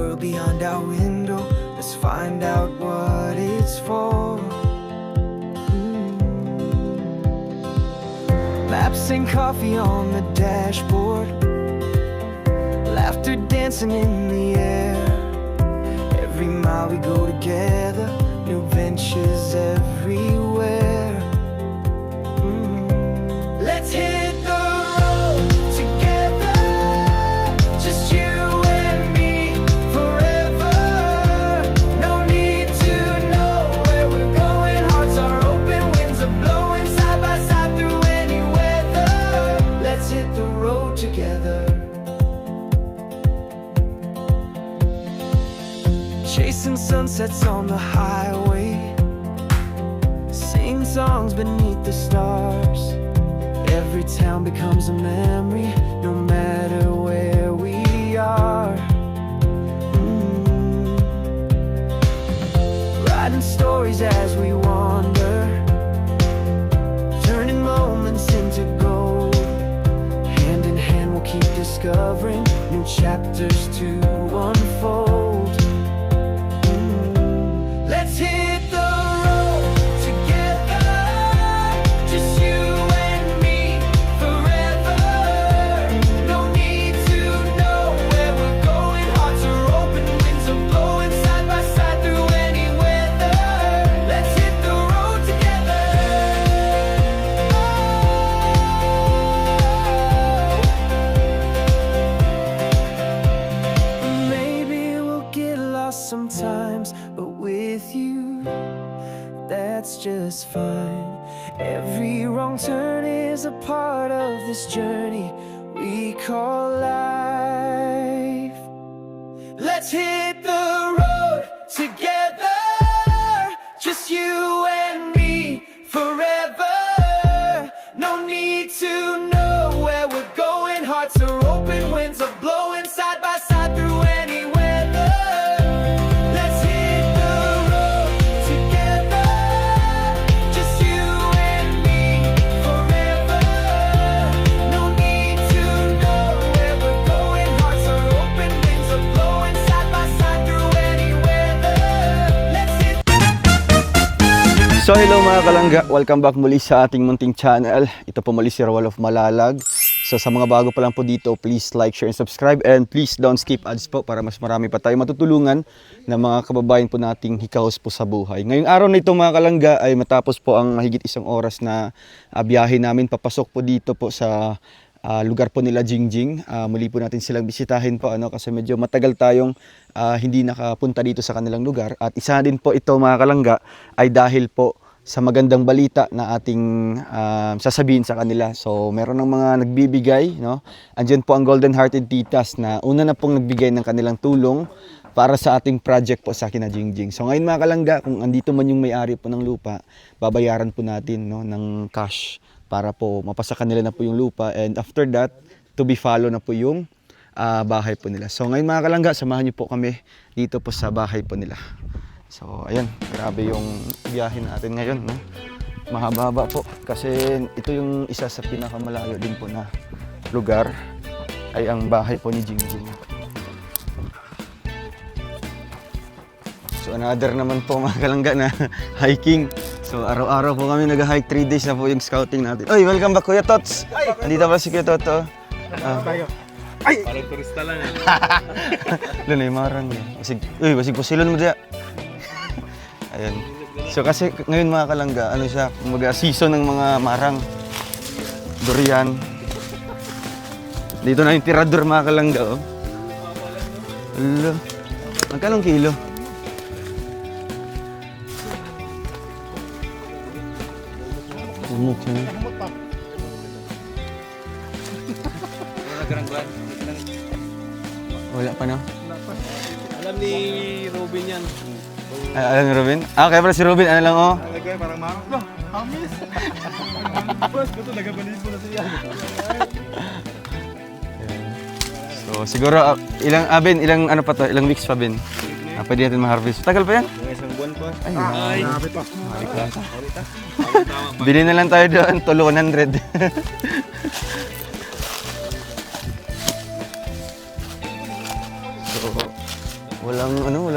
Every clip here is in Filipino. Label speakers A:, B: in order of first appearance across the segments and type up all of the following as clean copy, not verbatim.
A: world beyond our window. Let's find out what it's for. Maps and coffee on the dashboard, laughter dancing in the air. Every mile we go together, new ventures everywhere. Let's hit the road together, just you and me forever. No need to know where we're going, hearts are open, winds are blowing side by side through any weather. Let's hit the road together. Chasing sunsets on the highway, sing songs beneath the stars. Every town becomes a memory, no matter where we are. Writing stories as we wander, turning moments into gold. Hand in hand we'll keep discovering new chapters to unfold. Let's hit the road together, just you and me forever. No need to know where we're going, hearts are open, winds are blowing side by side through any weather. Let's hit the road together. Maybe we'll get lost sometimes, but with you, that's just fine. Every wrong turn is a part of this journey we call life. Let's hit the road together, just you and me forever. No need to know where we're going, hearts are open, winds are blowing side by side through any weather. Let's hit the road together, just you and me forever. No need to know where we're going, hearts are open, winds are blowing side by side through any weather. Let's hit.
B: So hello mga kalangga, welcome back muli sa ating munting channel. Ito po muli si Roel of Malalag. So sa mga bago pa lang po dito, please like, share, and subscribe. And please don't skip ads po para mas marami pa tayo matutulungan ng mga kababayan po nating hikaos po sa buhay. Ngayong araw na ito mga kalangga ay matapos po ang mahigit isang oras na biyahe namin papasok po dito po sa lugar po nila Jingjing. Muli po natin silang bisitahin po kasi medyo matagal tayong hindi nakapunta dito sa kanilang lugar. At isa din po ito mga kalangga ay dahil po sa magandang balita na ating sasabihin sa kanila. So meron ng mga nagbibigay, no? Andyan po ang Golden Hearted Titas na una na pong nagbigay ng kanilang tulong para sa ating project po sa Jingjing. So ngayon mga kalangga, kung andito man yung may-ari po ng lupa, babayaran po natin, no, ng cash para po mapasa kanila na po yung lupa, and after that, to be follow na po yung bahay po nila. So ngayon mga kalangga, samahan niyo po kami dito po sa bahay po nila. So ayan, grabe yung biyahe natin ngayon, no? Mahaba-haba po kasi ito yung isa sa pinakamalayo din po na lugar ay ang bahay po ni Jingjing. So another naman po mga kalangga na hiking. So araw-araw po kami nag-hike, 3 days na po yung scouting natin. Oy, welcome back Kuya Tots! Andito ba si Kuya Toto? Ay!
C: Parang turista lang eh.
B: Doon ay marang niya. Basig po silon mo diya. Ayan. So kasi ngayon mga kalangga, ano siya, season ng mga marang, durian. Dito na yung tirador mga kalangga, oh. Hello. Magkano kilo? Wala pa na.
C: Alam ni Robin yan.
B: Alam ni Robin? Kaya pala si Robin, ano lang oh.
C: Talaga parang marang. No, hamis. Bas, ito nagabalis mo na siya.
B: So siguro ilang ano pa to, ilang weeks pa bin. Pwede natin ma-harvest. Tagal pa yan?
C: Isang buwan pa.
B: Ay,
C: napit pa.
B: bili na lang tayo doon, tulo 100. Wala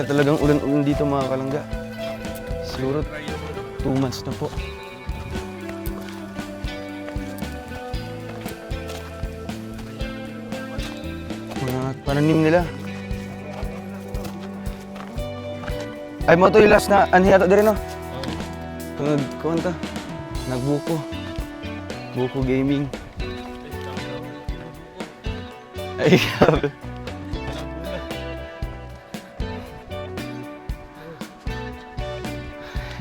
B: talagang ulan-ulan dito mga kalangga. Siguro 2 months na po. Mga pananim nila. Ay mo to yung last na anhi ato diri no. Kung nagkuhan ta. Nagbuko. Buko gaming. Ay, grabe.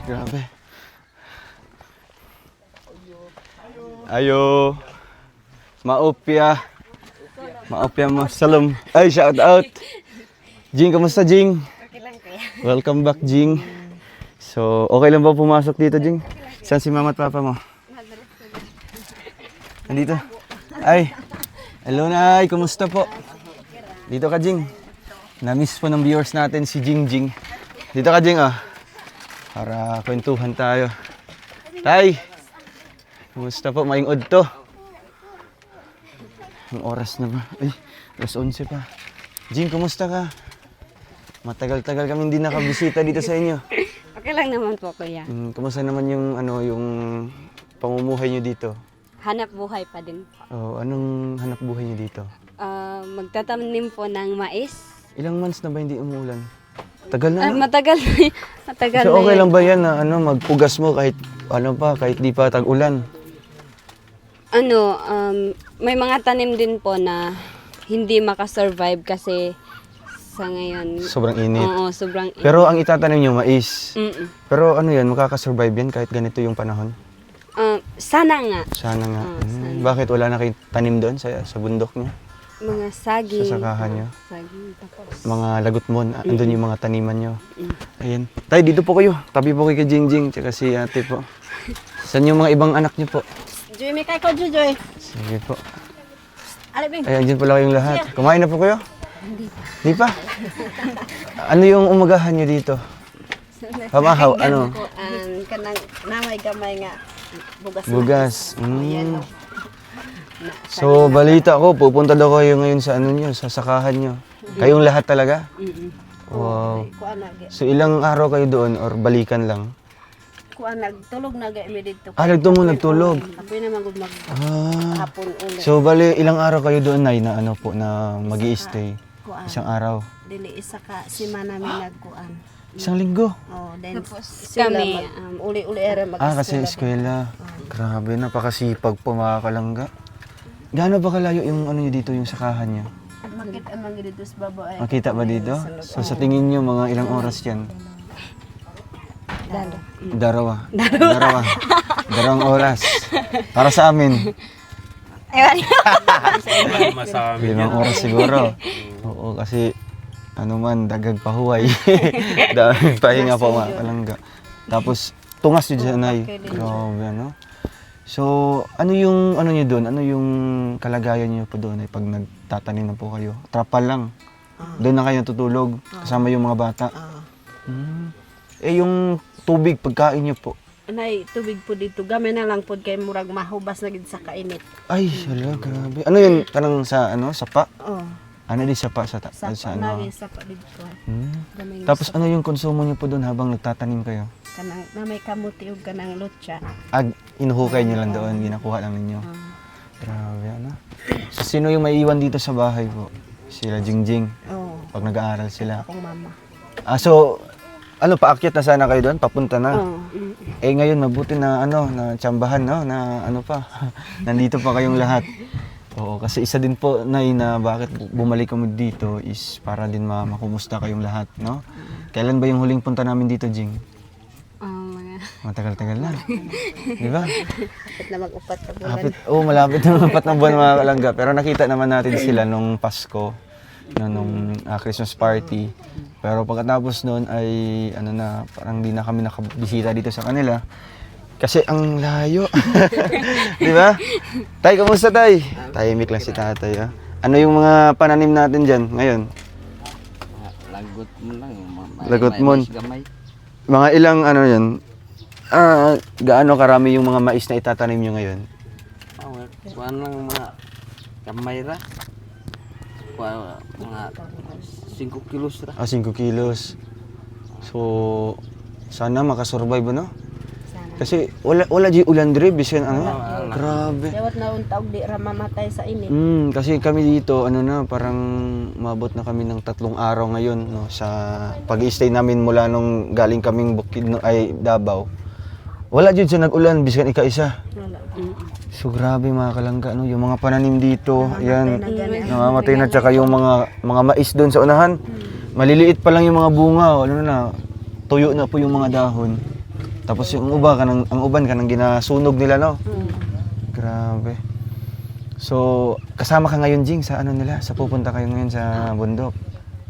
B: Grabe. Ayo. Maopya. Maopya mo. Salam. Ay, shout out. Jing, kamusta Jing?
D: Okay lang kuya.
B: Welcome back Jing. So, okay lang ba pumasok dito Jing? Saan si mama at papa mo? Nandito. Ay. Hello Nay, kumusta po? Dito ka Jing. Na-miss po ng viewers natin si Jing Jing. Dito ka Jing ah. Para kwentuhan tayo. Tay! Kumusta po? Maingod to. Ang oras na ba? Ay, alas 11 pa. Jing, kumusta ka? Matagal-tagal kami hindi nakabisita dito sa inyo.
D: Okay lang naman po kuya.
B: Kumusta naman yung yung pamumuhay niyo dito?
D: Hanap buhay pa din.
B: Oh, anong hanap buhay niyo dito?
D: Magtatanim po ng mais.
B: Ilang months na ba hindi umuulan? Tagal na. No?
D: Matagal na yun. Matagal
B: So
D: na
B: okay
D: yun.
B: lang ba yan na magpugas mo kahit kahit di pa tag-ulan?
D: May mga tanim din po na hindi makasurvive kasi sa ngayon.
B: Sobrang init.
D: Oo, sobrang init.
B: Pero ang itatanim niyo mais.
D: Mm-mm.
B: Pero ano yan, makakasurvive yan kahit ganito yung panahon?
D: Sana nga.
B: Sana nga.
D: Oo, sana.
B: Bakit wala na kayong tanim doon sa bundok niyo?
D: Mga saging.
B: Sa sakahan niyo?
D: Saging. Tapos.
B: Mga lagot mo, andun yung mga taniman niyo. Ayan. Tay, dito po kayo. Tabi po kay Jingjing, tsaka si ate po. Saan yung mga ibang anak niyo po?
D: Joy, may kay ko, Joy.
B: Sige po.
D: Alibing.
B: Ayan, dyan pala kayong lahat. Kumain na po kayo? Hindi pa. Ano yung umagahan niyo dito? Pamahaw, ano?
D: Kanang namay gamay nga bugas.
B: Bugas. So, balita ko, pupunta daw kayo ngayon sa ano niyo, sa sakahan niyo. Kayong lahat talaga? Wow. So, ilang araw kayo doon or balikan lang?
E: Kuan nagtulog na gami dito.
B: Nagtulog.
E: Apoy naman gud mag
B: Ah.
E: hapon ulit.
B: So, bali, ilang araw kayo doon, Nay, na na mag-i-stay?
E: Kuan
B: Isang araw?
E: dili isa ka semana mi nagkuan.
B: Isang linggo?
E: Oh, then
D: kami,
E: uli-uli era mag
B: Kasi eskwela. Grabe, napakasipag po mga kalangga. Gaano ba kalayo yung ano nyo dito, yung sakahan nyo?
E: makita man gid dito sa baba ay.
B: Makita ba dito? So sa tingin nyo, mga ilang oras yan? Darawa. Darawang oras. Para sa amin.
C: Masami
B: 5 oras siguro. Oo, kasi ano man, dagag pahuway. Dagag pahinga pa mga kalangga. Tapos, tungas yun dyan ay. Grabe, ano? So, ano yung, ano nyo doon? Ano yung kalagayan nyo po doon ay pag nagtatanim na po kayo? Trapal lang. Doon na kayo natutulog, kasama yung mga bata. Eh, yung tubig, pagkain nyo po.
E: Nay tubig po dito. Gamay na lang pod kay murag mahubas na gid sa kainit.
B: Ay, hala, grabe. Ano yun? Tanong sa, sapa?
E: Oh,
B: Ano di sapa sa,
E: sa
B: ano?
E: nawi sa pa dito. Gamay na
B: Tapos ano yung konsumo nyo po doon habang nagtatanim kayo?
E: kanang na may kamuti ug kanang lutsa.
B: Inuhukay nyo lang doon, ginakuha lang ninyo. Grabe, ano? So, sino yung may iwan dito sa bahay po? Sila Jingjing,
E: Oh,
B: pag nag-aaral sila.
E: akong mama.
B: So, paakyat na sana kayo doon? Papunta na?
E: Oh,
B: Eh ngayon, mabuti na, na tsambahan, no? Na pa, nandito pa kayong lahat. Oo, kasi isa din po, Nay, na bakit bumalik kami dito is para din makumusta kayong lahat, no? Kailan ba yung huling punta namin dito, Jing?
D: Mga
B: Matagal-tagal na. Di ba?
E: at na mag-upat ka bulan.
B: Malapit na 4 na buwan mga kalangga. Pero nakita naman natin sila nung Pasko, nung Christmas party. Pero pagkatapos noon ay, parang di na kami nakabisita dito sa kanila. Kasi ang layo. Di ba? Tay, kamusta tay? Tahimik lang si tatay. Ano yung mga pananim natin dyan ngayon?
F: Lagot mo lang.
B: Lagot mo.
F: Gamay.
B: Mga ilang yan? Gaano karami yung mga mais na itatanim nyo ngayon?
F: Kuhaan lang mga kamay ra. Kuhaan mga 5 kilos ra.
B: 5 kilos. So, sana makasurvive, no?
D: Sana.
B: Kasi wala di ulan dire bisan ano. Grabe.
E: Dawat na untaw di ra mamatay sa init.
B: Kasi kami dito ano na parang mabot na kami ng 3 araw ngayon no sa pag-i-stay namin mula nung galing kaming Bukid no, ay Davao. Wala jud sa nag-ulan bisan ika-isa.
E: Wala.
B: So grabe mga kalangga no, yung mga pananim dito, yan
E: na gani.
B: namamatay na tsaka yung mga mais doon sa unahan. Maliliit pa lang yung mga bunga, ano na, tuyo na po yung mga dahon. Tapos yung ang uban kanang ginasunog nila no. Grabe. So, kasama ka ngayon, Jing, sa ano nila? Sa pupunta kayo ngayon sa bundok.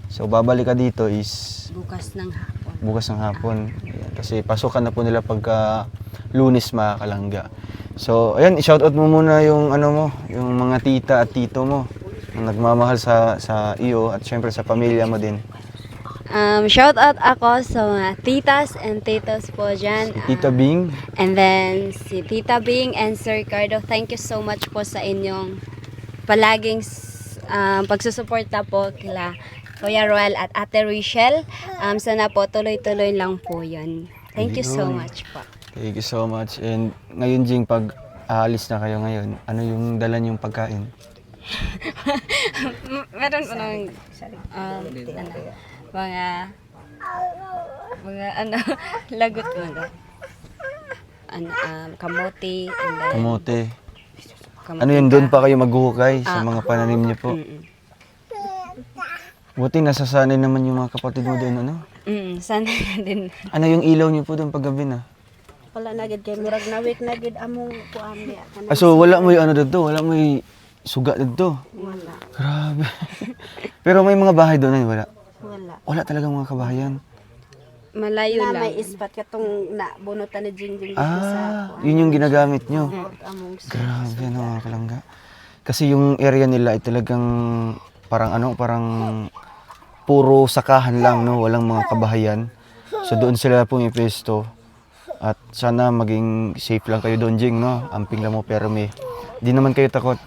B: So, babalik ka dito is
D: Bukas ng hapon.
B: bukas ng hapon. Ayan, kasi pasukan na po nila pagka Lunes mga kalangga. So, ayan, i-shoutout mo muna yung ano mo, yung mga tita at tito mo na nagmamahal sa iyo at syempre sa pamilya mo din.
D: Shout out ako sa mga titas and titos po dyan.
B: Tita Bing,
D: And then si Tita Bing and Sir Ricardo, thank you so much po sa inyong palaging pagsusuporta po kila Kuya Roel at Ate Rachel. Sana po tuloy-tuloy lang po yun. Thank you so much po.
B: thank you so much. And ngayon, Jing, pag aalis na kayo ngayon, ano yung dala niyong pagkain?
D: Meron po nang mga ano lagot mo na. Kamote and then
B: Kamote.
D: kamote
B: Ano yun,
D: ka.
B: doon pa kayo maghuhukay sa mga pananim niyo po? Buti nasasanay naman yung mga kapatid mo doon, ano?
D: Sana na din.
B: Ano yung ilaw niyo po doon paggabi na?
E: Wala na gid kay murag nawik na gid among kuan niya.
B: So wala mo yung ano dito, wala mo yung suga dito.
E: Wala.
B: Grabe. Pero may mga bahay doon, ay wala.
E: Wala.
B: Wala talagang mga kabahayan.
D: Malayo
E: Na
D: lang.
E: may ispat katong na bunutan ni Jingjing dito sa kuan.
B: Yun yung ginagamit nyo.
E: Among
B: Grabe, no, mga kalangga. Kasi yung area nila ay talagang parang puro sakahan lang, no? Walang mga kabahayan. So doon sila pumipesto. At sana maging safe lang kayo doon, Jing, no? Amping lang mo, pero may... Di naman kayo takot.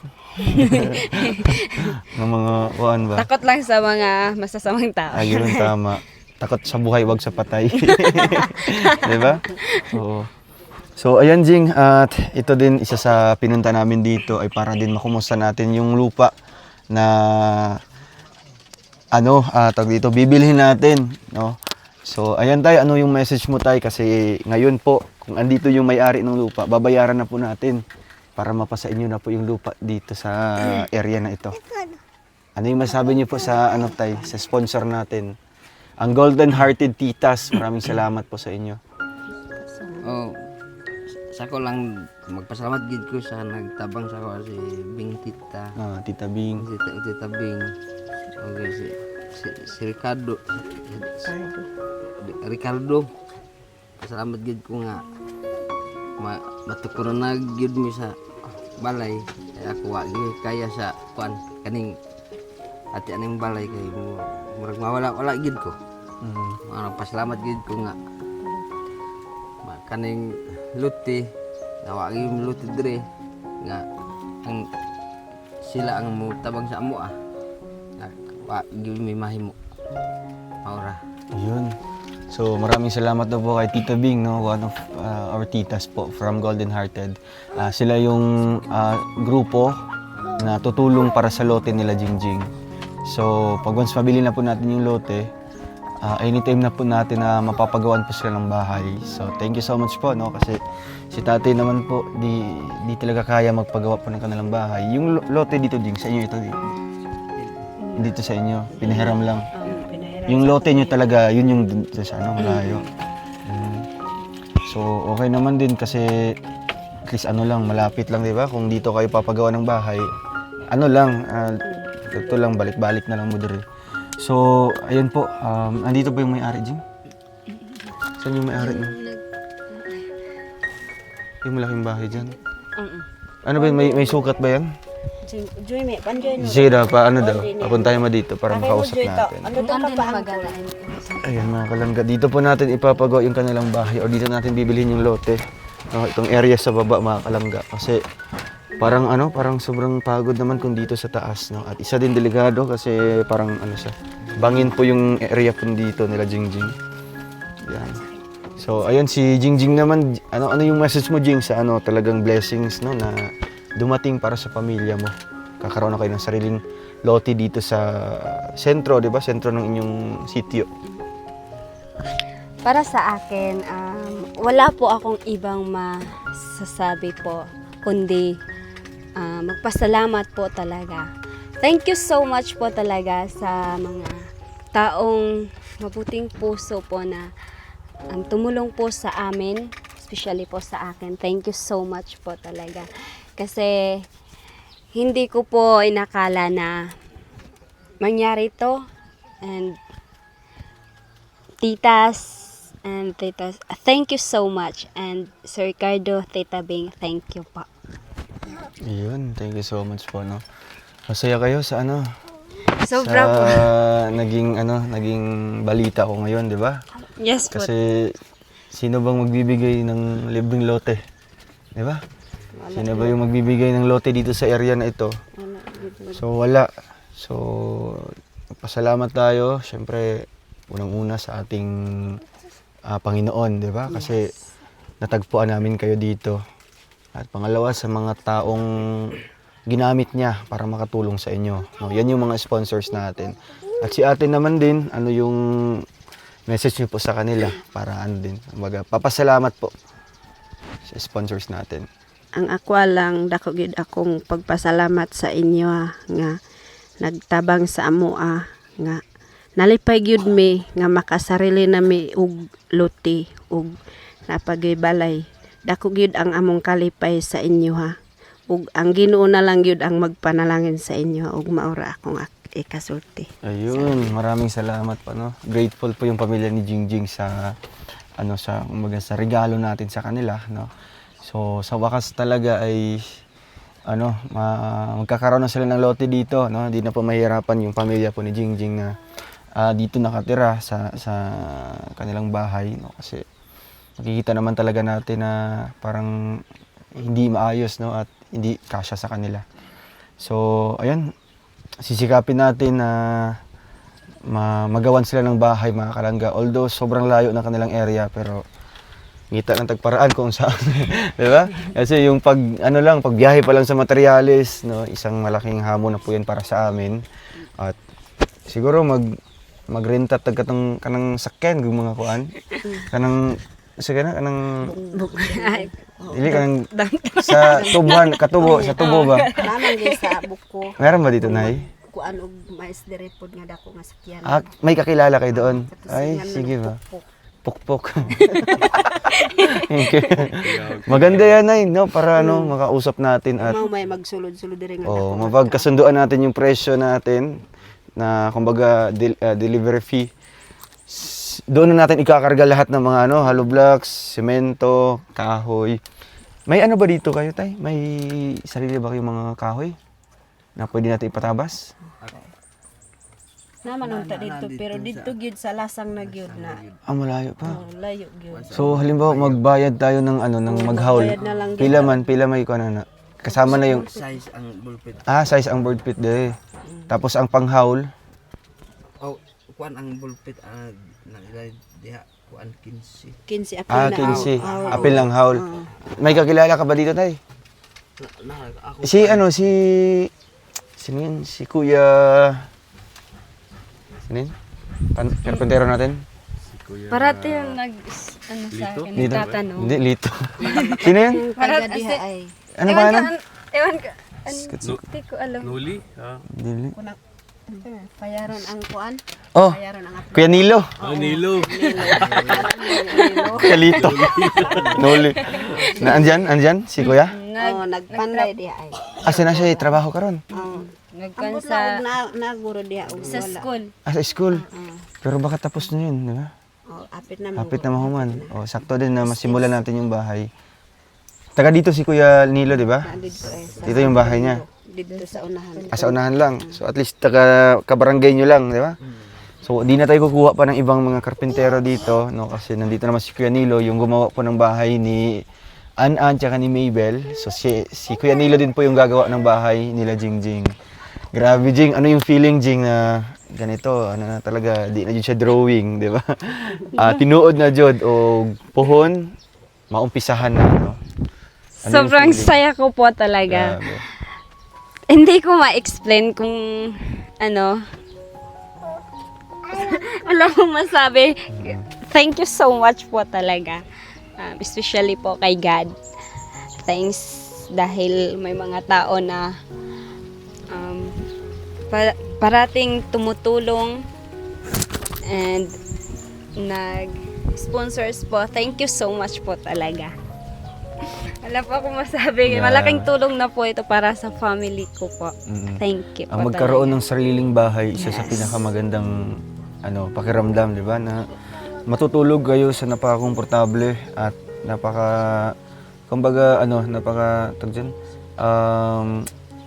B: ng mga, kuan ba?
D: Takot lang sa mga masasamang tao.
B: Ay, yun tama. Takot sa buhay, wag sa patay. Di ba? Oo. So, ayan, Jing. At ito din, isa sa pinunta namin dito ay para din makumusta natin yung lupa na tawag dito, bibilhin natin, no? So, ayan tayo, ano yung message mo tayo? Kasi ngayon po, kung andito yung may-ari ng lupa, babayaran na po natin para mapasa inyo na po yung lupa dito sa area na ito. Ano yung masabi niyo po sa sa sponsor natin? Ang Golden Hearted Titas, maraming salamat po sa inyo.
F: Oh, sa ko lang magpasalamat gid ko sa nagtabang sa ko si Bing Tita.
B: Tita Bing.
F: Tita Bing. Okay, si Ricardo. Ricardo. Pasalamat gid ko nga matukuran na gid mi sa balay. Kaya ako wa gid kaya sa kuan kaning ati aning balay kay murag mawala gid ko. Pasalamat gid ko nga kaning luti nawa gid luti dire nga ang sila ang mutabang sa amo wa gid mi mahimo maura.
B: Ayun. So maraming salamat na po kay Tita Bing, no? One of our titas po from Golden Hearted. Sila yung grupo na tutulong para sa lote nila Jingjing. So pag once mabili na po natin yung lote, anytime na po natin na mapapagawan po sila ng bahay. So thank you so much po, no? Kasi si tatay naman po, di talaga kaya magpagawa po ng kanilang bahay. Yung lote dito Jing, sa inyo ito dito sa inyo, pinahiram lang. Yung lote nyo talaga, yun yung sa malayo. So, okay naman din kasi at least malapit lang, di ba? Kung dito kayo papagawa ng bahay, ito lang, balik-balik na lang mo diri. So, ayun po, andito ba yung may-ari, Jing? Saan yung may-ari nyo? Yung malaking bahay dyan? Ano ba yun? May sukat ba yan?
E: Joy me, panjoy no.
B: Zira, papuntahin mo dito para makausap natin.
E: Ano to ka pa ang
B: Ayan mga kalangga, dito po natin ipapagawa yung kanilang bahay o dito natin bibilhin yung lote. Itong area sa baba mga kalangga kasi Parang parang sobrang pagod naman kung dito sa taas, no? At isa din delikado kasi parang siya, bangin po yung area po dito nila Jingjing. Yan. So, ayun si Jingjing naman, ano yung message mo, Jing, sa talagang blessings, no, na dumating para sa pamilya mo. Kakaroon na kayo ng sariling lote dito sa sentro, di ba? Sentro ng inyong sitio.
D: Para sa akin, wala po akong ibang masasabi po, kundi magpasalamat po talaga. Thank you so much po talaga sa mga taong mabuting puso po na tumulong po sa amin, especially po sa akin. Thank you so much po talaga. Kasi hindi ko po inakala na mangyari to, and titas, thank you so much. And Sir Ricardo, Tita Bing, thank you po.
B: Ayun, thank you so much po, no. Masaya kayo sa
D: Sobra
B: sa
D: po.
B: naging balita ko ngayon, di ba?
D: Yes po.
B: Kasi sino bang magbibigay ng libreng lote? Di ba? Sino ba yung magbibigay ng lote dito sa area na ito? So wala. So pasalamat tayo, syempre unang-una sa ating Panginoon, di ba? Kasi natagpuan namin kayo dito. At pangalawa, sa mga taong ginamit niya para makatulong sa inyo. No, yan yung mga sponsors natin. At si ate naman din, yung message niyo po sa kanila para din. Kumbaga, papasalamat po sa sponsors natin.
E: Ang ako lang dako gid akong pagpasalamat sa inyo nga nagtabang sa amo nga nalipay gyud mi nga makasarili nami og lote og napagibalay. Dako gyud ang among kalipay sa inyo ug ang Ginoo na lang gyud ang magpanalangin sa inyo ug maura akong ikasulti.
B: Ayun, maraming salamat po, no. Grateful po yung pamilya ni Jingjing sa kumbaga sa regalo natin sa kanila, no. So sa wakas talaga ay magkakaroon na sila ng lote dito, no. Hindi na po mahirapan yung pamilya po ni Jingjing na dito nakatira sa kanilang bahay, no, kasi nakikita naman talaga natin na parang hindi maayos, no, at hindi kasya sa kanila. So ayun, sisikapin natin na magawan sila ng bahay, mga kalangga. Although sobrang layo ng kanilang area, pero ngita ng tagparaan kung saan. Di ba? Kasi yung pagbiyahe pa lang sa materyales, no, isang malaking hamon na po yan para sa amin. At siguro magrenta tagkatong kanang sakyan ng mga kuan. Kanang ili kanang sa tubo ba?
E: Naman gyud sa buko.
B: Meron ba dito, Nay?
E: Kuan og mais dire pod nga dako nga sakyan.
B: May kakilala kayo doon? Ay, sige ba? Pukpok. Maganda yan, Nay, no? Para makausap natin at
E: Mao may magsulod-sulod dire nga dako.
B: mapagkasunduan natin yung presyo natin na kumbaga delivery fee. Doon na natin ikakarga lahat ng mga hollow blocks, semento, kahoy. May ba dito kayo, Tay? May sarili ba kayong mga kahoy na pwede natin ipatabas?
E: Naman unta dito pero dito gyud sa lasang na gyud na.
B: Malayo pa.
E: Layo gyud.
B: So halimbawa magbayad tayo ng ng maghaul.
E: Magbayad na lang
B: Pila may na. Kasama na yung
F: Size ang bulpit.
B: size ang board pit de. Tapos ang panghaul,
F: Kuan ang bulpit nagay diha kuan 15.
E: 15 apil na.
B: 15. Apil lang haul. May kakilala ka ba dito, Tay?
F: Ako
B: Sino yun? Si Kuya... Sino yun? Karpentero natin?
D: Parati yung sa akin, nagtatanong.
B: Hindi, Lito. Sino yun?
D: Parati,
B: Ano pa na?
D: ewan ka, hindi ko alam.
C: Nuli?
B: Dili.
E: Payaron ang kuan.
B: Oh,
E: Payaron ang apil.
B: Kuya Nilo.
C: Nilo.
B: Kuya Lito. Noli. Andyan? Si Kuya?
E: Nagpanday diha ay.
B: Asa na siya? Trabaho ka ron?
D: Nagkan
E: Ambot
D: sa
E: na naguro diha og
D: sa
E: wala.
D: school.
B: Sa school. Pero baka tapos na yun, di ba?
E: Apit na
B: Hapit na mahuman. Sakto din na masimulan natin yung bahay. Taga dito si Kuya Nilo, di ba?
E: dito
B: Dito yung bahay niya.
E: dito sa unahan.
B: Sa unahan lang. So at least kabarangay nyo lang, di ba? So di na tayo kukuha pa ng ibang mga karpentero dito, no? Kasi nandito naman si Kuya Nilo, yung gumawa po ng bahay ni An tsaka ni Mabel. So si Kuya Nilo din po yung gagawa ng bahay nila Jingjing. Grabe Jing, ano yung feeling Jing na ganito, ano na talaga, di na jud siya drawing, di ba? Tinuod na jud o puhon, maumpisahan na, no? Ano yung
D: Sobrang
B: feeling?
D: saya ko po talaga.
B: Grabe.
D: Hindi ko ma-explain kung ano. Wala akong masabi. Thank you so much po talaga. Especially po kay God. Thanks dahil may mga tao na parating tumutulong and nag-sponsors po. Thank you so much po talaga. Wala po akong masabi.
B: Yeah.
D: Malaking tulong na po ito para sa family ko po. Thank you po
B: Ang magkaroon
D: talaga.
B: ng sariling bahay, isa sa pinakamagandang pakiramdam, di ba? Na matutulog kayo sa napaka-komportable at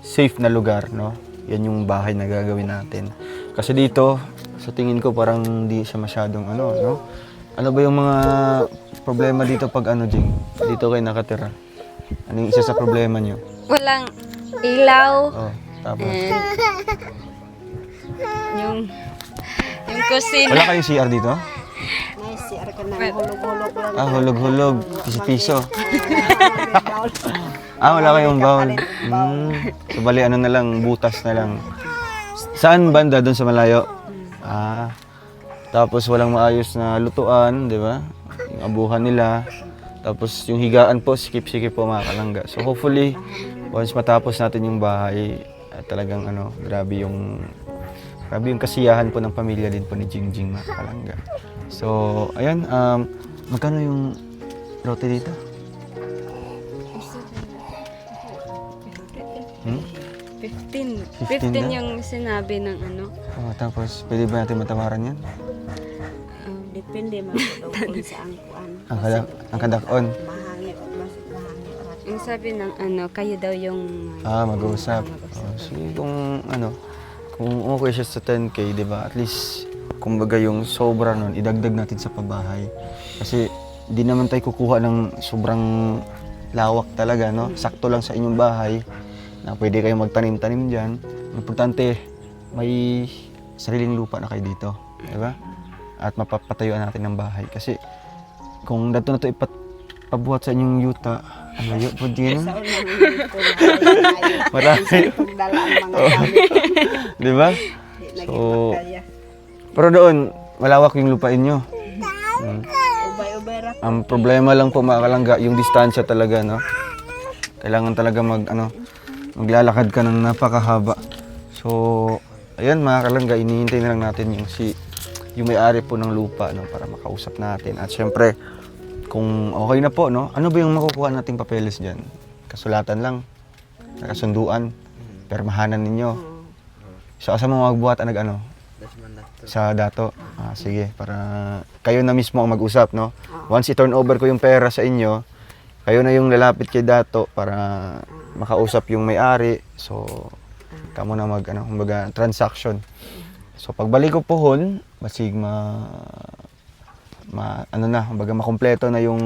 B: safe na lugar, no? Yan yung bahay na gagawin natin. Kasi dito, sa tingin ko parang hindi siya masyadong no? Ano ba yung mga problema dito pag Jing? Dito kayo nakatira. Ano yung isa sa problema nyo?
D: Walang ilaw.
B: Oh, tapos.
D: And yung kusina.
B: Wala kayong CR dito?
E: May CR ka na hulog-hulog lang.
B: Hulog-hulog. Piso-piso. Wala kayong bowl. So, bali, na lang, butas na lang. Saan banda? Doon sa malayo? Tapos walang maayos na lutuan, di ba? Yung abuhan nila. Tapos yung higaan po, sikip-sikip po mga kalangga. So hopefully, once matapos natin yung bahay, talagang grabe yung kasiyahan po ng pamilya din po ni Jingjing mga kalangga. So, ayan, magkano yung lote dito?
D: 15
B: na?
D: yung sinabi ng
B: Tapos, pwede ba natin matawaran yan?
E: Depende man kung sa angkuan.
B: Ang kadakon?
E: Mahangit o mahangit.
D: yung sabi ng kayo daw yung
B: Mag-uusap. Sige, kung okay siya sa 10K, di ba? At least, kumbaga yung sobra nun, idagdag natin sa pabahay. Kasi, di naman tayo kukuha ng sobrang lawak talaga, no? Sakto lang sa inyong bahay na pwede kayong magtanim-tanim dyan. Importante, may sariling lupa na kayo dito, di ba? At mapapatayuan natin ng bahay. Kasi kung dato na ito ipabuhat sa inyong yuta, ang layo po din. Marami.
E: Pagdala ang mga gamit.
B: Di ba? So, pero doon, malawak yung lupain nyo.
E: Ubay-ubay ra.
B: Ang problema lang po mga kalangga, yung distansya talaga, no? Kailangan talaga maglalakad ka ng napakahaba. So, ayan mga kalangga, inihintay na lang natin yung may-ari po ng lupa, no, para makausap natin. At syempre, kung okay na po, no, ano ba yung makukuha nating papeles dyan? Kasulatan lang, nakasunduan, permahanan ninyo. So, asa mo magbuhat sa dato. Sige, para kayo na mismo ang mag-usap, no? Once i-turn over ko yung pera sa inyo, kayo na yung lalapit kay dato para makausap yung may-ari. So, kamo na kumbaga, transaction. So pagbalik ko pohon, basig kumbaga makumpleto na yung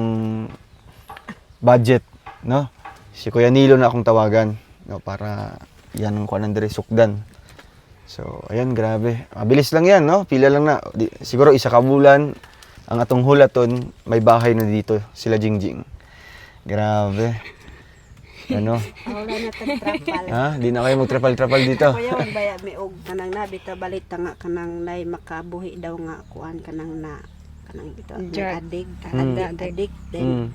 B: budget, no? Si Kuya Nilo na akong tawagan, no, para yan ang kuan andre sukdan. So ayan, grabe. Mabilis lang yan, no? Pila lang na. Siguro isa ka bulan ang atong hulaton, may bahay na dito sila Jingjing. Grabe. Wala
E: na trapal.
B: Di na kayo magtrapal-trapal dito.
E: Kuya wag baya may og kanang nabita balita nga kanang nay makabuhi daw nga kuan kanang bitaw adig then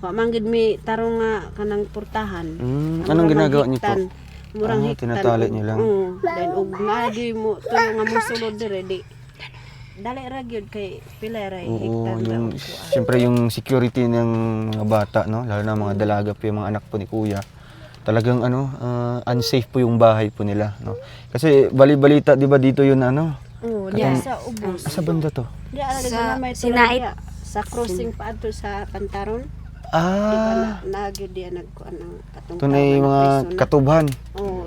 E: wa man gid mi tarong nga kanang portahan.
B: Anong ginagawa niyo po?
E: Murang hiktan.
B: Tinatali niyo lang.
E: Then og nagi mo tulo nga mosulod dire di dali ra gyud kay pila ra hiktan daw.
B: Siyempre yung security ng mga bata, no, lalo na mga dalaga po, yung mga anak po ni Kuya. Talagang unsafe po yung bahay po nila, no. Kasi bali-balita, 'di ba dito yun
E: Diya sa ubos.
B: Sa banda to.
E: Diya ala
D: Sa
E: may
D: Sinait.
E: sa crossing pa adto sa Pantaron. Nagyud diya nagkuan ng katong
B: Tunay mga katubhan.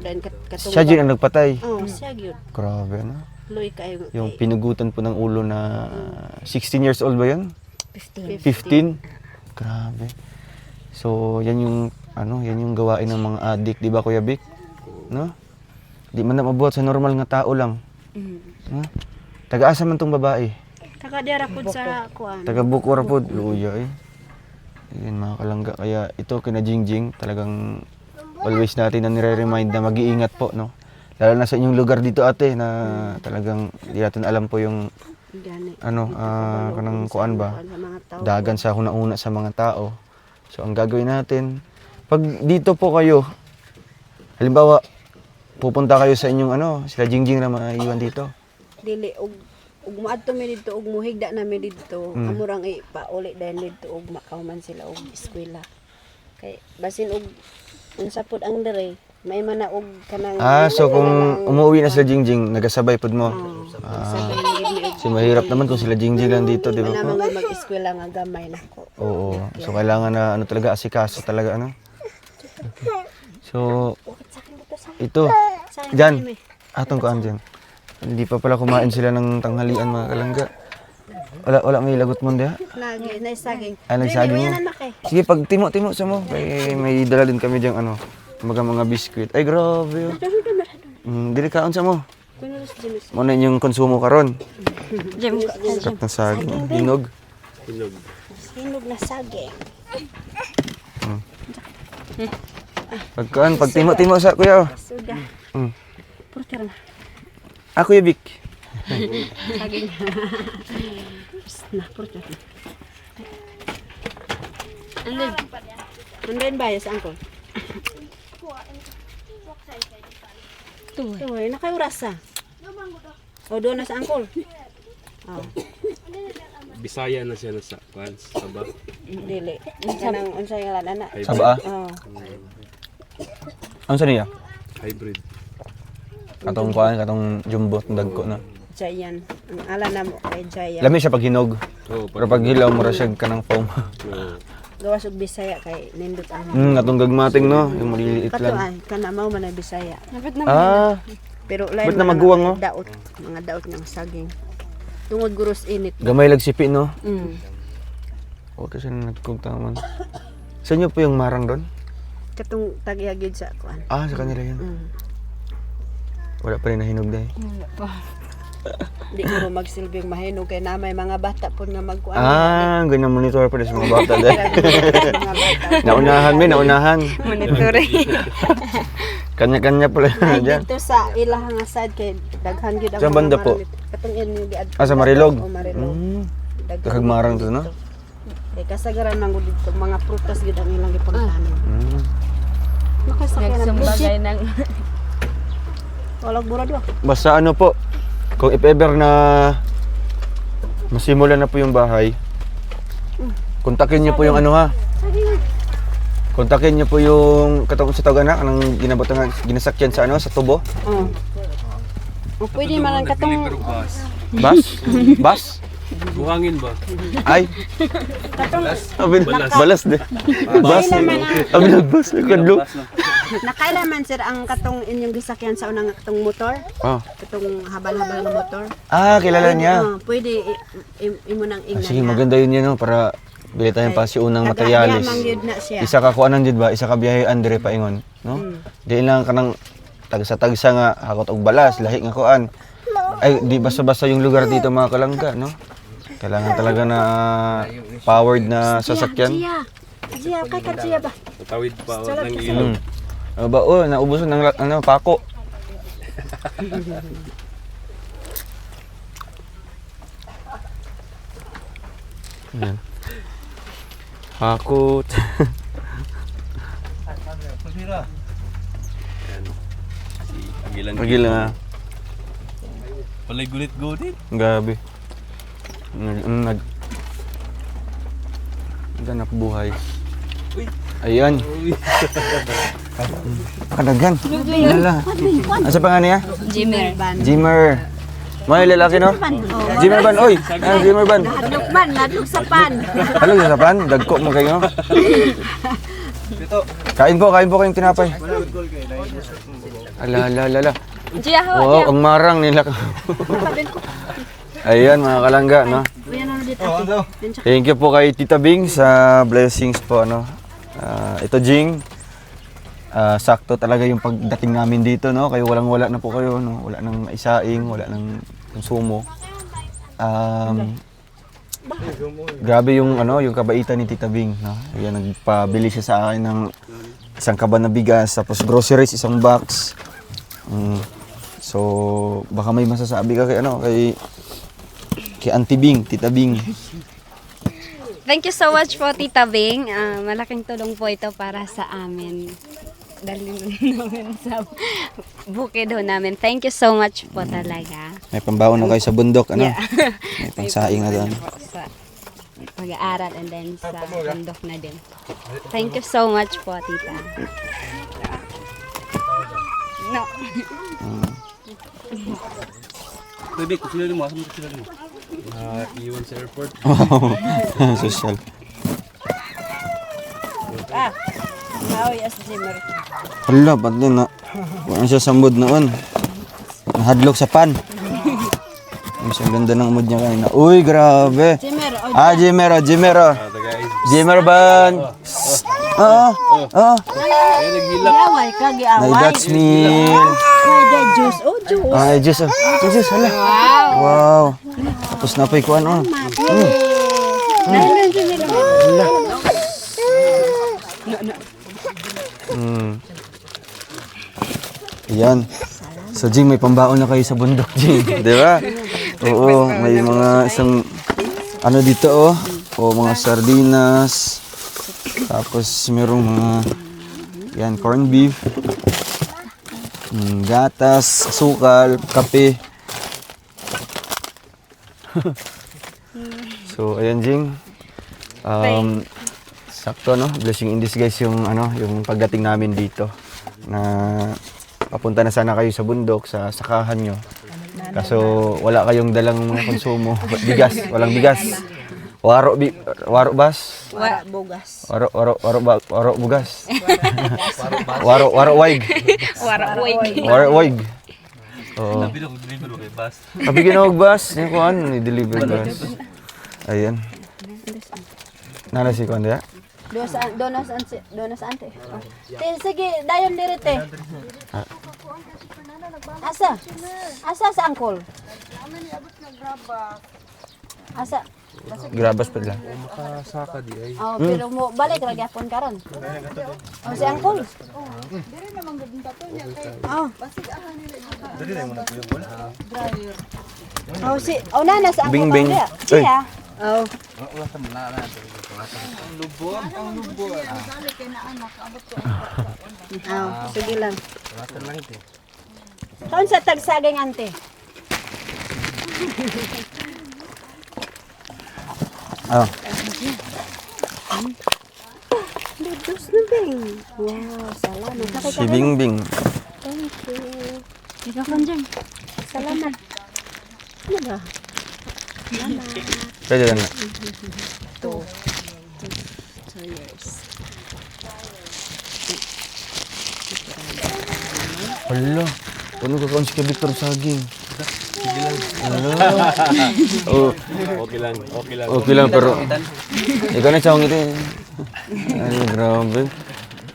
E: then katong
B: Siya din ang nagpatay.
E: siya gyud.
B: Grabe, no.
E: Luy kayo.
B: Yung pinugutan po ng ulo na 16 years old ba yun?
D: 15.
B: 15? Grabe. So, yan yung yan yung gawain ng mga addict, di ba Kuya Vic? No? Di man na mabuhat sa normal nga tao lang. No? Taga-asa man tong babae.
E: Taga dira pud sa kuan.
B: Taga Bukor pod, luya eh. Yan mga kalangga. Kaya ito kina Jingjing, talagang always natin na nire-remind na mag-iingat po, no? Lalo na sa inyong lugar dito ate na talagang di natin alam po yung
E: Gani.
B: kanang kuan ba?
E: Sa mga tao.
B: Dagan sa una sa mga tao. So ang gagawin natin, pag dito po kayo, halimbawa, pupunta kayo sa inyong sila Jingjing na maiwan dito.
E: Dili ug moadto mi didto ug muhigda na mi didto. Amurang ipauli dahil didto ug makauman sila og eskwela. Kay basin og unsa pud ang dere, may man na og kanang
B: So kung umuwi na sila Jingjing, nagasabay pod mo.
E: sabay na gid mi og
B: Kasi mahirap naman kung sila Jingjing lang dito, di ba po?
E: na mag-eskwela nga gamay nako.
B: Oo. So kailangan na talaga asikaso talaga So ito diyan atong kuan diyan. Hindi pa pala kumain sila ng tanghalian mga kalangga. Wala may lagot mo diha.
E: Lagi na saging.
B: Nagsaging mo.
E: Yan anak eh.
B: Sige pag timo sa mo. Kay may dala din kami diyang mga biskuit. Ay grabe. Dili kaon sa mo.
E: Kunos dinis.
B: Mo na yung konsumo karon.
D: Jim,
B: Sarap ng saging. Hinog.
E: Hinog na saging.
B: Pag timo sa kuya.
E: Suda. Purtira na.
B: Ako yung Vic.
E: Saging. Na purtira. Andan ba sa angkol? Tuloy na kayo rasa. O doon na sa angkol.
C: Bisaya na siya sa Sabah.
E: Dili. Kanang unsa yung ngalan ana?
B: Saba.
E: Oh.
B: Ano sa niya?
C: Hybrid.
B: Katong kuan, katong jumbo, dagko na.
E: Jayan. Ang ala na mo kay Jayan.
B: Lami siya pag hinog.
C: Oo,
B: Pero pag hilaw mo ra siya kanang foam.
E: Gawas og Bisaya kay nindot ang.
B: Katong gagmating no, yung maliliit
E: Kato
B: lang.
E: ay kana mao man ang Bisaya. Pero lain
B: Ba't na
E: man ang
B: maguwang, no?
E: Daot, mga daot ng saging. Tungod guros init.
B: Gamay lag sipi no.
E: Mm.
B: O kasi nagkugtaman. Sa inyo po yung marang doon?
E: Katong tagyagid sa kuan.
B: Sa kanila yan. Wala pa rin nahinog dahil.
E: Di ko magsilbing mahinog kay na may mga bata pud nga magkuan.
B: Ganyan monitor pa rin sa mga bata dahil.
E: Mga bata.
B: Naunahan.
D: monitoring.
B: Kanya-kanya pala
E: Ay,
B: dyan.
E: dito sa ilahang asad kay daghan gyud ang
B: Saan banda po?
E: Katong ini di
B: Sa Marilog?
E: O Marilog. Daghan.
B: Kagmarang to no?
E: Kay kasagaran man gud dito mga prutas gyud ang ilang gipagtanom. Nakasakyan ang
D: Nagsambagay ng
E: walang burado.
B: Basta po, kung if ever na masimulan na po yung bahay, kontakin niyo po yung kontakin niyo po yung katong sa tawag na kanang ginabutan ginasakyan sa sa tubo.
E: O pwede man ang katong
B: Bas?
C: Buhangin ba?
B: Ay.
E: katong
B: Balas de. Bas. Bas. Kadlo.
E: nakailaman sir ang katong inyong gisakyan sa unang katong motor. Katong habal-habal ng motor.
B: Kilala niya.
E: Pwede imo nang ingnan.
B: Sige, maganda yun yan para bili tayong pasiunang materialis.
E: Na siya.
B: Isa ka kuanan jud ba? Isa ka biyahe Andre paingon, no? Di lang kanang tagsa-tagsa nga hakot og balas, lahi nga kuan. Ay, di basta-basta yung lugar dito mga kalangga, no? Kailangan talaga na powered na sasakyan.
E: Jiya, kay Jiya ba?
C: Tawid pa ng ilog.
B: Naubusan ng pako. Yan. Hakot. Pagil na.
C: Palay gulit-gulit.
B: Gabi. Ganap buhay. Ayan. Kadaghan. Lala. Asa pa nga niya? Jimmer. May lalaki no? Jimmer ban, oy. Jimmer ban.
E: Nadlok sa pan.
B: Halog sa pan, dagko mo kayo. Kain po kayong tinapay. Ala. Wow, ang marang nila. Ayan mga kalangga, no? Thank you po kay Tita Bing sa blessings po, no? Ito Jing, sakto talaga yung pagdating namin dito, no? Kayo walang-wala na po kayo, no? Wala nang isaing, wala nang konsumo. Grabe yung yung kabaitan ni Tita Bing, no? Ayan, nagpabili siya sa akin ng isang kaban na bigas, tapos groceries, isang box. So, baka may masasabi ka kay Auntie Bing, Tita Bing.
D: Thank you so much po, Tita Bing. Malaking tulong po ito para sa amin. Dalhin namin sa bukid ho namin. Thank you so much po talaga.
B: May pambaon na kayo sa bundok,
D: Yeah.
B: May pangsaing na doon.
D: Sa pag-aaral and then sa bundok na din. Thank you so much po, Tita. No.
C: Bebe, kusila mo. Asa mo kusila mo? Iwan sa airport.
B: Social.
D: Yes, Jimmer.
B: Hala, ba't din na? Wala siya sambod noon. Nahadlok sa pan. Ang ganda ng mood niya kanina. Uy, grabe. Jimmer, Jimmer ban.
E: Giaway ka, giaway.
B: Nay, that's mean.
E: Juice. Oh, juice.
B: Ay, Diyos, Diyos, hala. Wow. Tapos na pa ikuan, Yan. So, Jing, may pambaon na kayo sa bundok, Jing. Di ba? Oo, may mga isang dito, mga sardinas. Tapos, merong mga yan, corned beef. Gatas, asukal, kape. So, ayan, Jing. Sakto, blessing in disguise yung pagdating namin dito. Na papunta na sana kayo sa bundok, sa sakahan nyo. Kaso wala kayong dalang mga konsumo. Bigas, walang bigas. Waro bas?
E: Bugas.
B: Waro bugas. Waro waig. Waro waig. Oo.
C: Deliver kay bus.
B: Sabi ginawag bus, yung kuhan, ni-deliver bus. Ayan. Nana si kuhan diya?
E: Donas ante. Sige, dayon diri te. Asa sa angkol? Asa?
B: Grabas pa lang.
C: Makasaka di ay.
E: Oh, pero mo balik ra gyapon karon. Oh, si angkol. Oh.
C: Dali na mo na kuya bola.
E: Oh, nana sa angkol.
B: Bing, bing.
E: Siya. Oh.
C: Wala sa muna na. Ang lubon.
E: Oh, sige lang.
C: Wala lang ito.
E: Kaon sa tagsaging ante. Dos na bing. Wow, salamat.
B: Si Bing Bing.
E: Thank you.
D: Ikaw kan dyan.
E: Salamat. Ano ba?
B: Pwede lang na.
E: 2 years.
B: Hala. Ano ka kaon si Kuya Victor saging? Oh,
C: Okay lang.
B: okay lang pero ikaw na chawang ito. Ay, grabe.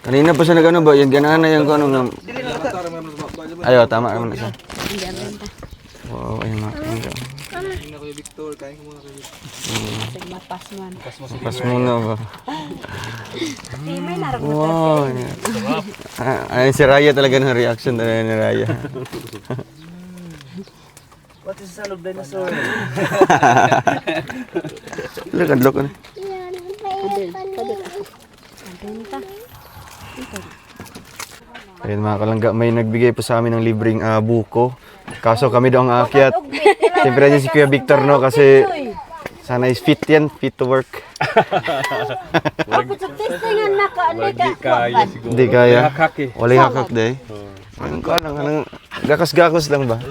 B: Kanina pa siya nag-ano ba? Yung ganahan na yung nga. Ayaw, tama naman na siya. Wow, ayun nga.
C: Tingnan ko yung Victor, kain ko muna kayo.
E: Pasman.
B: Pas muna ba?
E: May naragot.
B: Wow. Ayun si Raya talaga ng reaction talaga ni Raya.
C: What is salog dinosaur?
B: Kadlok ka na. Ayun mga kalangga, may nagbigay po sa amin ng libreng buko. Kaso kami daw ang aakyat. Siyempre din si Kuya Victor, no? Kasi sana is fit yan, fit to work.
E: Ako sa testingan na ka, hindi ka.
B: Hindi kaya.
C: Hakaki.
B: Walay hakak day. Ayun ka lang, gakas-gakas lang ba?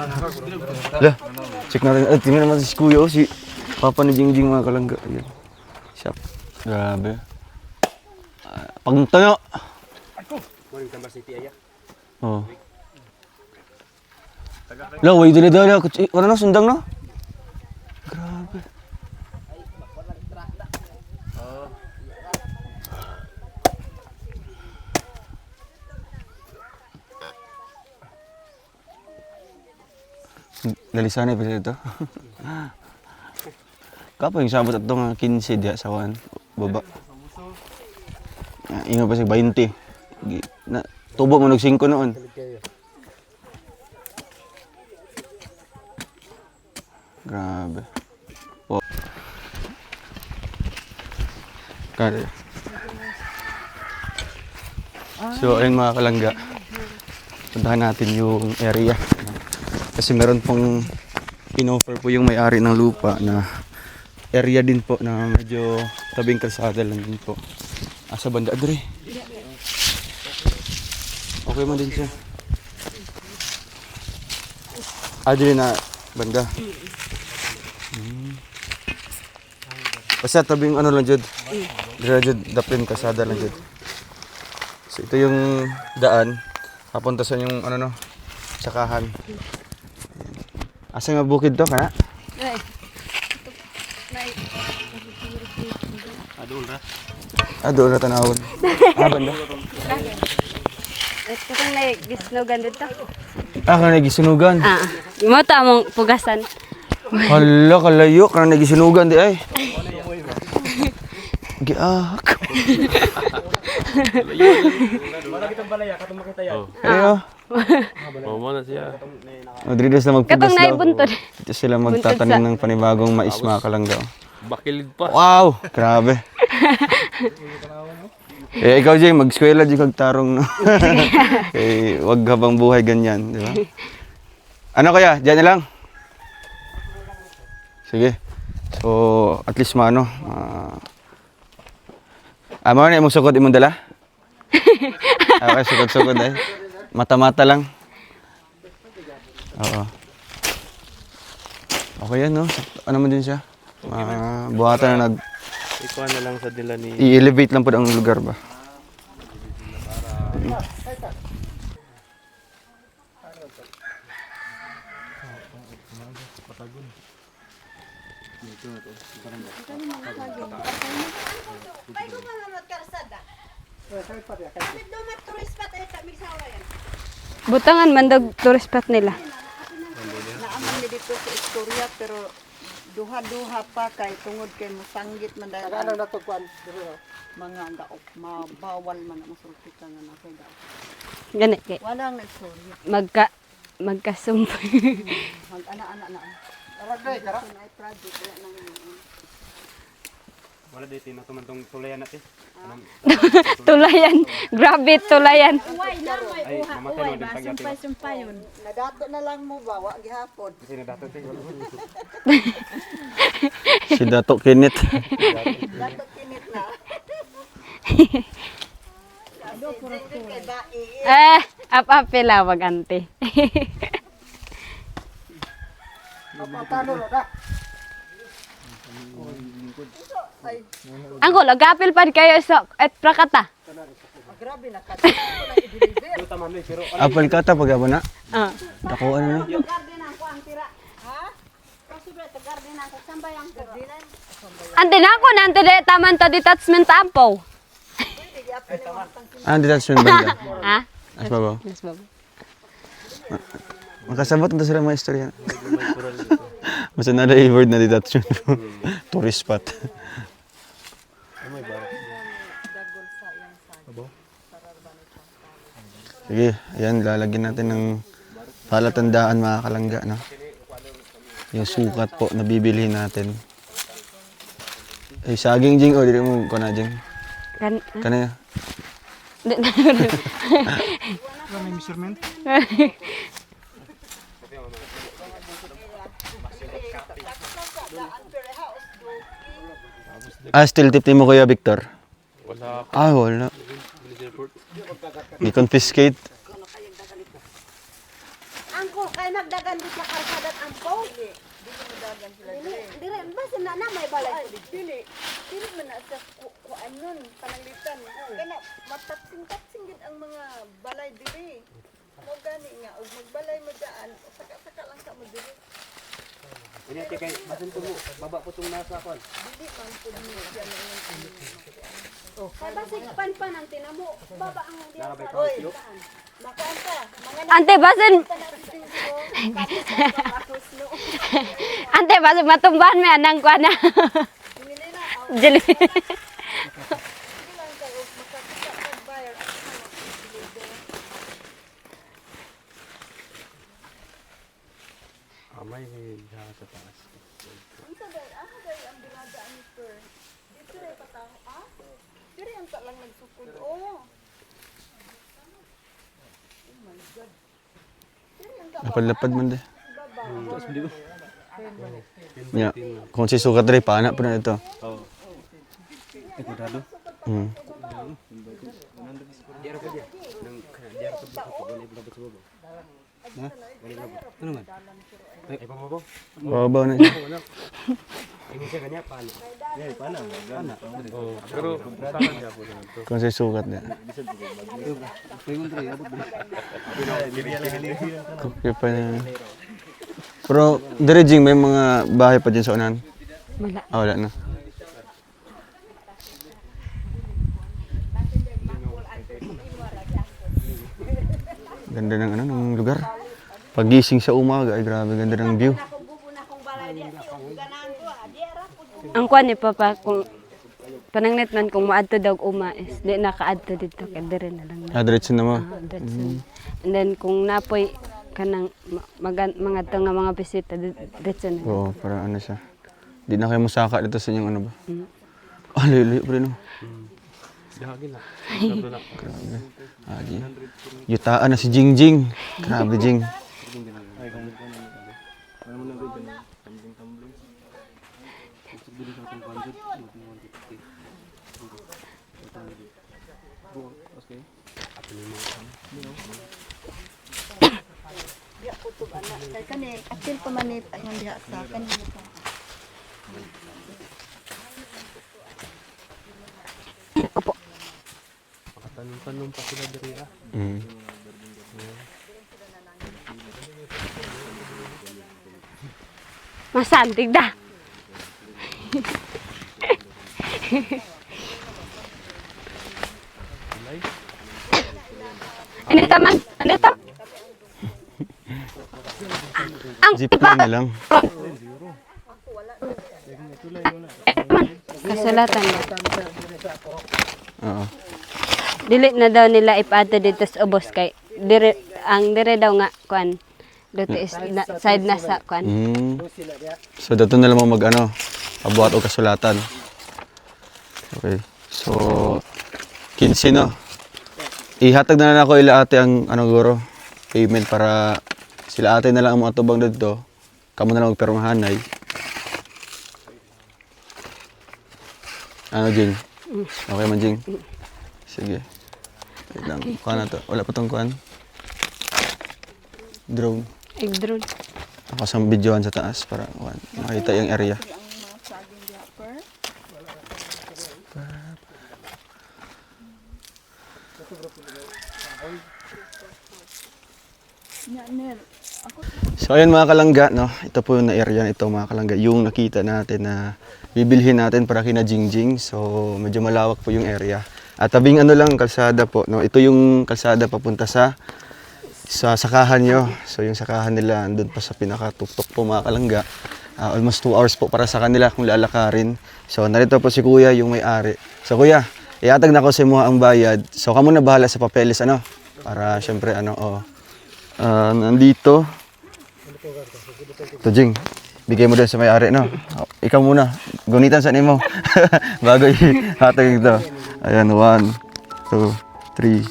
B: Lah, check natin. Tingnan naman si Kuya, si Papa ni Jingjing mga kalangga. Ayan. Shop. Grabe. Pagtayo.
C: Morning Tambar City aya.
B: Oh. Lah, way dali-dali ako. Ano na, sundang na? Grabe. Dalisanay pa siya ito. Kapo yung sabot at itong 15 diya sa kuan baba. Inga pa siya 20. Tubo mo nag-5 noon. Grabe. Oh. Kaya. So ayun mga kalangga. Puntahan natin yung area. Kasi meron pong in-offer po yung may-ari ng lupa na area din po na medyo tabing kalsada lang din po. Sa banda adre. Okay man din siya. Adre na banda. Basta tabing ano lang jud. Dire jud dapin kalsada lang jud. So ito yung daan papunta sa yung ano no, sakahan. Asa nga bukid to kana? Adol ra tanawon. Banda.
D: Ito kang nagisnugan dito.
B: Kana gisunugan.
D: Mo ta mong pugasan.
B: Hala kalayo kana gisunugan di ay. Giak.
C: Wala kitang balaya, katong makita yan.
B: Ayo.
C: Mo na siya.
B: Madrides na magpugas
D: Katong
B: daw.
D: naibuntod.
B: Dito sila magtatanim ng panibagong mais mga kalangga.
C: Bakilid pa.
B: Wow! Grabe. Ikaw Jay, mag-eskwela di kag tarong no. Wag habang buhay ganyan, di ba? Ano kaya? Diyan na lang. Sige. So, at least maano, mo na imong sukod imong dala? Okay, sukod-sukod ay. Mata-mata lang. Oo. Okay yan, no? Ano man din siya? Buhatan na
C: Ikuha na lang sa dila ni...
B: i-elevate lang po ang lugar ba?
D: Butangan mandog tourist spot nila.
G: Naaman ni dito sa istorya pero duha-duha pa kay tungod kay mosanggit man dahil ano na to kwan mga daok mabawal man masulti ka nga nasa daok.
D: Gani kay
G: Walang istorya.
D: magkasumpa.
G: Mag-ana-ana na. Aragay kara. Ay project wala nang
C: Wala dito na tumantong tulayan natin.
D: Tulayan. Grabe tulayan.
C: Ay, mamatay naman din pag
G: nadato na lang mo ba wa gihapon.
C: Kasi nadatot eh.
B: Si Dato Kinit.
G: Dato kinit na. Ado puro kay bae.
D: Apapila wag ante. Angko, lagapil pa kayo sa et prakata.
G: Grabe na kasi ko na i-deliver.
B: Apal ka ta pag na.
D: Ah.
B: Dako ano no?
G: Garden ang kuang tira. Ha? Kasi ba ta garden ang sambayang garden.
D: Ante na ako nante de taman to detachment ampo.
B: Detachment banda.
D: Ha?
B: As ba ba?
D: Yes, baba.
B: Makasabot na sila mga istorya. Basta na word na detachment. Tourist spot. Sige, ayan, lalagyan natin ng palatandaan mga kalangga, no? Yung sukat po na bibilihin natin. Eh, saging jing, o, dili mo ko na jing. Kana
C: May measurement?
B: still tip mo Kuya Victor?
C: Wala.
B: Wala. I-confiscate.
G: Angko kay nagdagan di sa kalsada ampo. Dire basta na may balay dili. Dili man na sa kuanon pananglitan. Kana matapsing-tapsing gid ang mga balay dili. Mo gani nga og magbalay mo daan, saka-saka lang ka mo dili.
C: Ini kay basin po mo. Baba po tong nasa kon.
D: Ante, basin. Ante, basin matumbahan may anang kwa na. Jeli.
C: Amay ni sa taas.
B: Lapad-lapad man de. Ya, kung si sukat dre paana po na ito.
C: Oh. Cuidado.
B: Hmm.
C: Ano man? Ay pababaw.
B: Babaw na siya.
C: Ini siya kanya pana. Eh pana. Oh, pero takan niya po nito.
B: Kung si sukat niya.
C: Pingon dre, abot dre.
B: Okay pa niya. Pero, dire Jing, may mga bahay pa dyan sa unahan?
D: Wala.
B: Ah, wala na. Ganda ng ano, ng lugar. Pagising sa umaga, ay grabe, ganda ng view.
D: Ang kwan ni Papa, kung panangnet man kung maadto daw uma is di nakaadto dito kay dire na lang.
B: Ah, diretso na mo.
D: And then kung napoy kanang mga to nga mga bisita diretso na.
B: Oo, para ano siya. Di na kayo musaka dito sa inyong ano ba? Ah, layo-layo pa rin no.
C: Dahagin na.
B: Grabe. Agi. Yutaan na si Jingjing. Grabe Jing.
C: Ay kung ano mo na rin ganun. Tumbling. Siguro sa atong budget, buti mo 150. Okay.
G: Diya po to anak. Kay kani atil pa manit ang diha sa kanina pa.
C: Pakatanong pa sila diri ah.
B: Mm.
D: Masantig da. Ano taman? Ano tam?
B: Jeep lang na lang.
D: Kasulatan na.
B: Oo.
D: Dili na daw nila ipato dito sa ubos kay dire daw nga kuan. Dito is side na sa kuan.
B: Mm. So, dito na lang mo mag ano, pabuhat o kasulatan. Okay. So, 15 no. Ihatag na lang ako ila ate ang ano guro, payment para sila ate na lang ang mga tubang dito. Kamo na lang magpirmahanay. Ano Jing? Okay man Jing? Sige. Wait lang. Kuha na to. Wala pa tong kuhan. Drone.
D: Drone.
B: Ako sa videoan sa taas para makita yung area. So ayun mga kalangga, no? Ito po yung na-area nito mga kalangga. Yung nakita natin na bibilhin natin para kina Jingjing. So medyo malawak po yung area. At tabing ano lang kalsada po, no? Ito yung kalsada papunta sa sakahan nyo. So yung sakahan nila andun pa sa pinakatuktok po mga kalangga. Almost 2 hours po para sa kanila kung lalakarin. So narito po si Kuya yung may-ari. So Kuya, iatag na ko sa mga ang bayad. So kamo na bahala sa papeles ano? Para syempre ano nandito. Ito Jing, bigay mo din sa may-ari no? Ikaw muna, gunitan sa nimo. Bago ihatag ito. Ayan, 1, 2, 3,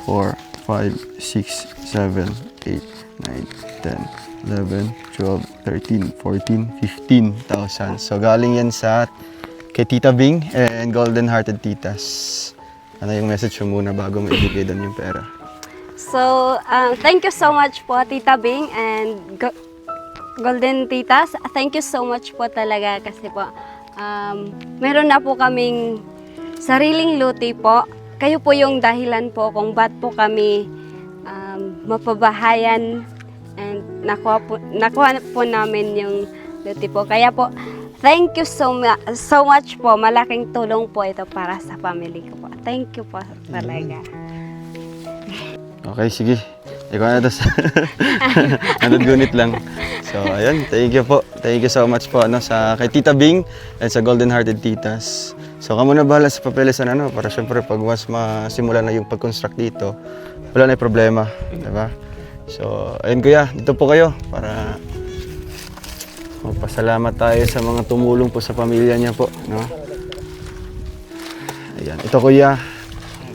B: 4, 5, 6, 7, 8, 9, 10, 11, 12, 13, 14, 15,000. So galing yan sa kay Tita Bing and Golden Hearted Titas. Ano yung message mo muna bago mo ibigay doon yung pera?
D: So, thank you so much po Tita Bing and Golden Titas. Thank you so much po talaga kasi po meron na po kaming sariling luti po. Kayo po yung dahilan po kung ba't po kami mapabahayan and nakuha po namin yung Luti po. Kaya po, thank you so much po. Malaking tulong po ito para sa family ko po. Thank you po talaga.
B: Okay, sige. Ikaw na dos. Gunit lang. So, ayun. Thank you po. Thank you so much po sa kay Tita Bing and sa Golden Hearted Titas. So, kamo na bahala sa papeles para syempre pag mas masimula na yung pag-construct dito, wala na yung problema, diba? So, ayun kuya, dito po kayo para magpasalamat tayo sa mga tumulong po sa pamilya niya po, no? Ayan, ito kuya,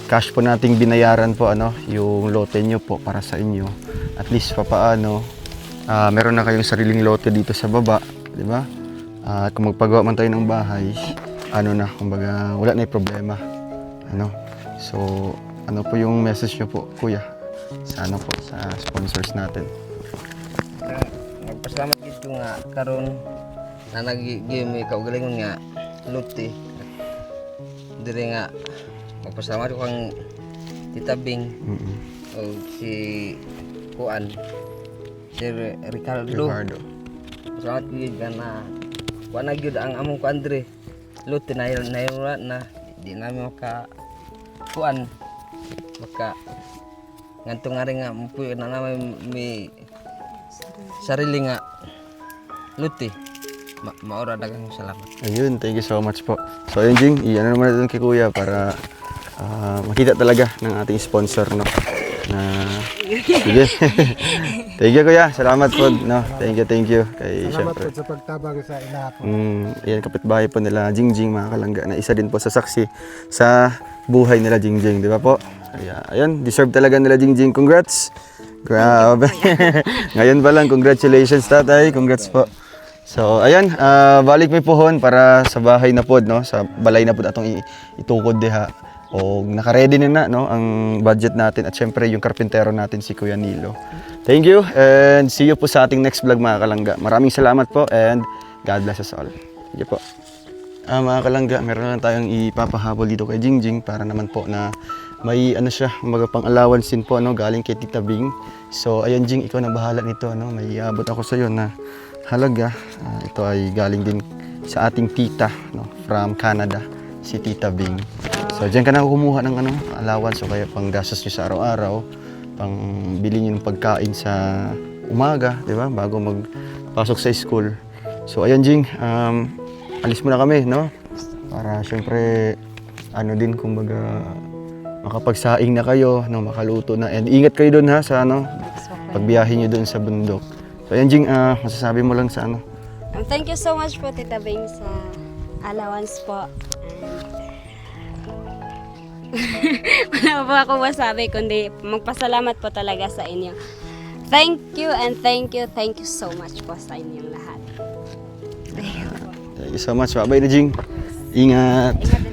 B: cash po nating binayaran po yung lote niyo po para sa inyo. At least papaano, meron na kayong sariling lote dito sa baba, di ba? Kung magpagawa man tayo ng bahay, kumbaga wala na yung problema. So, ano po yung message niyo po, kuya? Sa sa sponsors natin.
F: Magpasalamat dito nga karon na nag-game kaugalingon nga luti. Dire nga magpasalamat ko kang Tita Bing o si Kuan si Ricardo. Salamat gyud na kuan na gyud ang among kuan dire. Luti na di namin maka kuan maka nganto nga rin nga mapuyo na namin may sarili nga luti. Maura dagang salamat.
B: Ayun, thank you so much po. So ayun Jing, i-ano naman natin kay kuya para makita talaga ng ating sponsor, no? Sige. Thank you kuya, salamat po, no? Thank you. Kay
H: Salamat
B: syempre.
H: po sa pagtabang sa ina ko.
B: Ayan, kapitbahay po nila Jingjing, mga kalangga, na isa din po sa saksi sa buhay nila Jingjing, di ba po? Ayan, deserve talaga nila Jingjing. Congrats! Grabe! Ngayon pa lang, congratulations tatay, congrats po. So, ayan, balik may pohon para sa bahay na pod, no? Sa balay na pod atong itukod diha. O naka-ready na, no, ang budget natin at syempre yung karpintero natin si Kuya Nilo. Thank you and see you po sa ating next vlog mga kalangga. Maraming salamat po and God bless us all. Thank you po. Mga kalangga, meron lang tayong ipapahabol dito kay Jingjing para naman po na may siya, pang allowance din po, no, galing kay Tita Bing. So, ayun Jing, ikaw na bahala nito, no? May abot ako sa iyo na halaga. Ito ay galing din sa ating tita, no, from Canada, si Tita Bing. So, diyan ka na kumuha ng allowance o kaya pang gastos nyo sa araw-araw, pang bili nyo ng pagkain sa umaga, di ba? Bago magpasok sa school. So, ayan Jing, alis muna kami, no? Para syempre, din, kumbaga, makapagsaing na kayo, no, makaluto na. And ingat kayo doon ha, sa pagbiyahe nyo doon sa bundok. So, ayan Jing, masasabi mo lang sa
D: Thank you so much po Tita Bing sa allowance po. Wala po ako masabi kundi magpasalamat po talaga sa inyo. Thank you and thank you so much po sa inyong lahat.
B: Thank you so much. Bye-bye na Jing. Ingat.
D: Ingat din